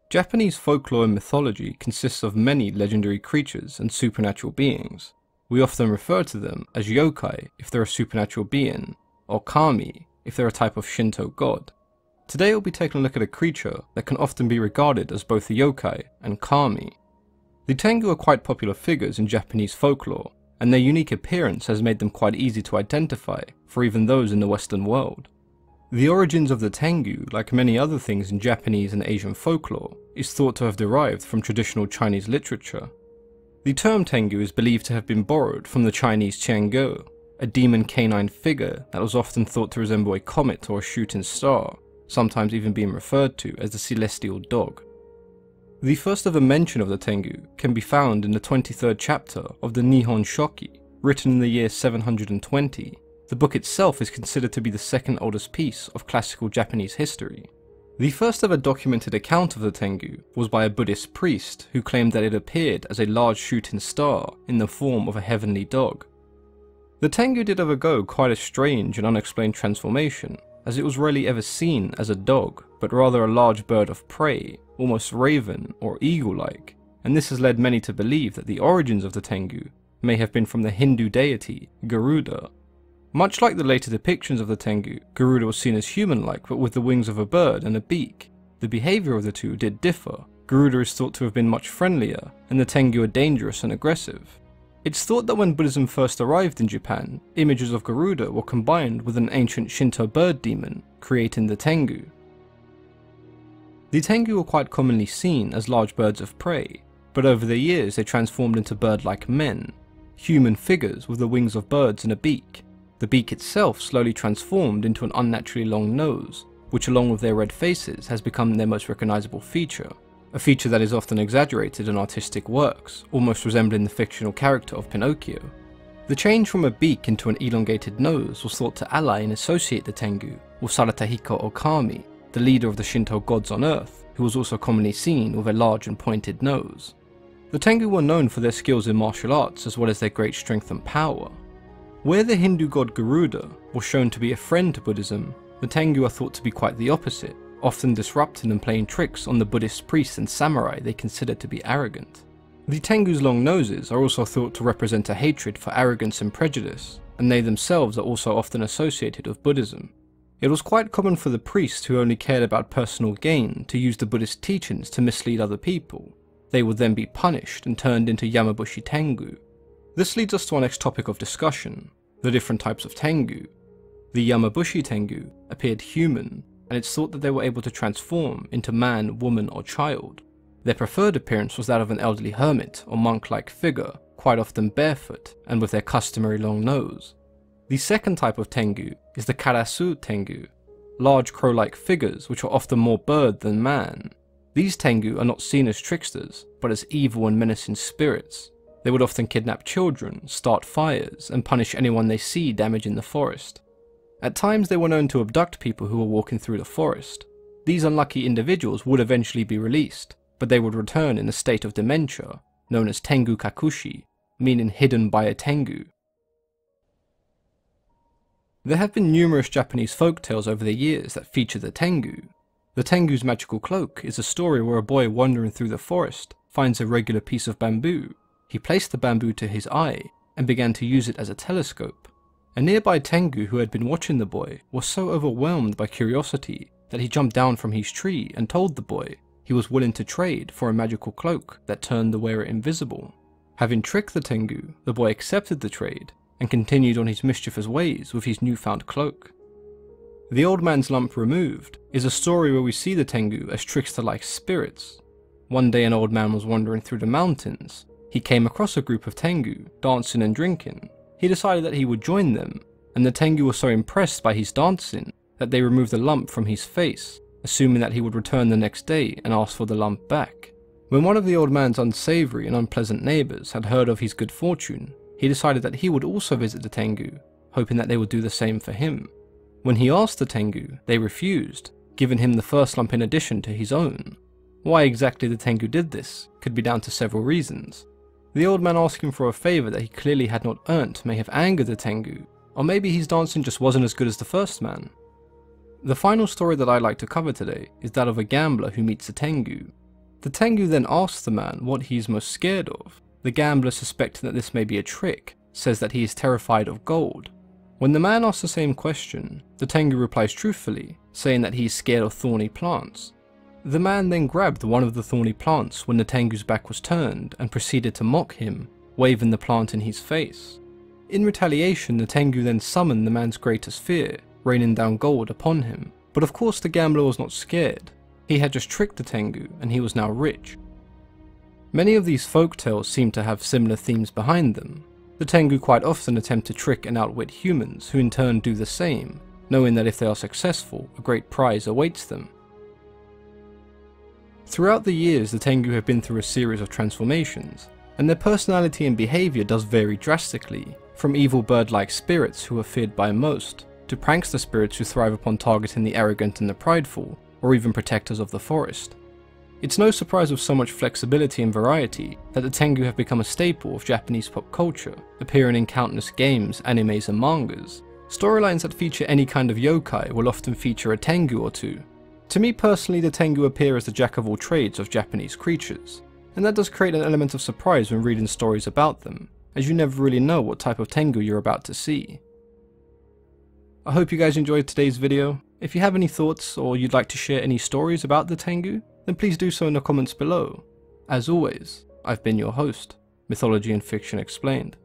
Japanese folklore and mythology consists of many legendary creatures and supernatural beings. We often refer to them as yokai if they're a supernatural being, or kami if they're a type of Shinto god. Today we'll be taking a look at a creature that can often be regarded as both a yokai and kami. The Tengu are quite popular figures in Japanese folklore, and their unique appearance has made them quite easy to identify for even those in the Western world. The origins of the Tengu, like many other things in Japanese and Asian folklore, is thought to have derived from traditional Chinese literature. The term Tengu is believed to have been borrowed from the Chinese Tengu, a demon canine figure that was often thought to resemble a comet or a shooting star, sometimes even being referred to as the celestial dog. The first ever mention of the Tengu can be found in the 23rd chapter of the Nihon Shoki, written in the year 720. The book itself is considered to be the second oldest piece of classical Japanese history. The first ever documented account of the Tengu was by a Buddhist priest who claimed that it appeared as a large shooting star in the form of a heavenly dog. The Tengu did undergo quite a strange and unexplained transformation, as it was rarely ever seen as a dog, but rather a large bird of prey, almost raven or eagle-like, and this has led many to believe that the origins of the Tengu may have been from the Hindu deity Garuda. Much like the later depictions of the Tengu, Garuda was seen as human-like but with the wings of a bird and a beak. The behaviour of the two did differ. Garuda is thought to have been much friendlier, and the Tengu are dangerous and aggressive. It's thought that when Buddhism first arrived in Japan, images of Garuda were combined with an ancient Shinto bird demon, creating the Tengu. The Tengu were quite commonly seen as large birds of prey, but over the years they transformed into bird-like men, human figures with the wings of birds and a beak. The beak itself slowly transformed into an unnaturally long nose, which along with their red faces has become their most recognisable feature, a feature that is often exaggerated in artistic works, almost resembling the fictional character of Pinocchio. The change from a beak into an elongated nose was thought to ally and associate the Tengu with Saratahiko or Kami, the leader of the Shinto gods on Earth, who was also commonly seen with a large and pointed nose. The Tengu were known for their skills in martial arts as well as their great strength and power. Where the Hindu god Garuda was shown to be a friend to Buddhism, the Tengu are thought to be quite the opposite, often disrupting and playing tricks on the Buddhist priests and samurai they considered to be arrogant. The Tengu's long noses are also thought to represent a hatred for arrogance and prejudice, and they themselves are also often associated with Buddhism. It was quite common for the priests who only cared about personal gain to use the Buddhist teachings to mislead other people. They would then be punished and turned into Yamabushi Tengu. This leads us to our next topic of discussion, the different types of Tengu. The Yamabushi Tengu appeared human, and it's thought that they were able to transform into man, woman or child. Their preferred appearance was that of an elderly hermit or monk-like figure, quite often barefoot and with their customary long nose. The second type of Tengu is the Karasu Tengu, large crow-like figures which are often more bird than man. These Tengu are not seen as tricksters, but as evil and menacing spirits. They would often kidnap children, start fires, and punish anyone they see damaging the forest. At times they were known to abduct people who were walking through the forest. These unlucky individuals would eventually be released, but they would return in a state of dementia, known as Tengu Kakushi, meaning hidden by a Tengu. There have been numerous Japanese folktales over the years that feature the Tengu. The Tengu's magical cloak is a story where a boy wandering through the forest finds a regular piece of bamboo. He placed the bamboo to his eye and began to use it as a telescope. A nearby Tengu who had been watching the boy was so overwhelmed by curiosity that he jumped down from his tree and told the boy he was willing to trade for a magical cloak that turned the wearer invisible. Having tricked the Tengu, the boy accepted the trade and continued on his mischievous ways with his newfound cloak. The Old Man's Lump Removed is a story where we see the Tengu as trickster-like spirits. One day an old man was wandering through the mountains. He came across a group of Tengu, dancing and drinking. He decided that he would join them, and the Tengu were so impressed by his dancing that they removed the lump from his face, assuming that he would return the next day and ask for the lump back. When one of the old man's unsavoury and unpleasant neighbours had heard of his good fortune, he decided that he would also visit the Tengu, hoping that they would do the same for him. When he asked the Tengu, they refused, giving him the first lump in addition to his own. Why exactly the Tengu did this could be down to several reasons. The old man asking for a favour that he clearly had not earned may have angered the Tengu, or maybe his dancing just wasn't as good as the first man. The final story that I'd like to cover today is that of a gambler who meets a Tengu. The Tengu then asks the man what he is most scared of. The gambler, suspecting that this may be a trick, says that he is terrified of gold. When the man asks the same question, the Tengu replies truthfully, saying that he is scared of thorny plants. The man then grabbed one of the thorny plants when the Tengu's back was turned and proceeded to mock him, waving the plant in his face. In retaliation, the Tengu then summoned the man's greatest fear, raining down gold upon him. But of course the gambler was not scared. He had just tricked the Tengu and he was now rich. Many of these folktales seem to have similar themes behind them. The Tengu quite often attempt to trick and outwit humans, who in turn do the same, knowing that if they are successful, a great prize awaits them. Throughout the years, the Tengu have been through a series of transformations, and their personality and behaviour does vary drastically, from evil bird-like spirits who are feared by most, to prankster spirits who thrive upon targeting the arrogant and the prideful, or even protectors of the forest. It's no surprise with so much flexibility and variety that the Tengu have become a staple of Japanese pop culture, appearing in countless games, animes and mangas. Storylines that feature any kind of yokai will often feature a Tengu or two. To me personally, the Tengu appear as the jack of all trades of Japanese creatures, and that does create an element of surprise when reading stories about them, as you never really know what type of Tengu you're about to see. I hope you guys enjoyed today's video. If you have any thoughts or you'd like to share any stories about the Tengu, then please do so in the comments below. As always, I've been your host, Mythology and Fiction Explained.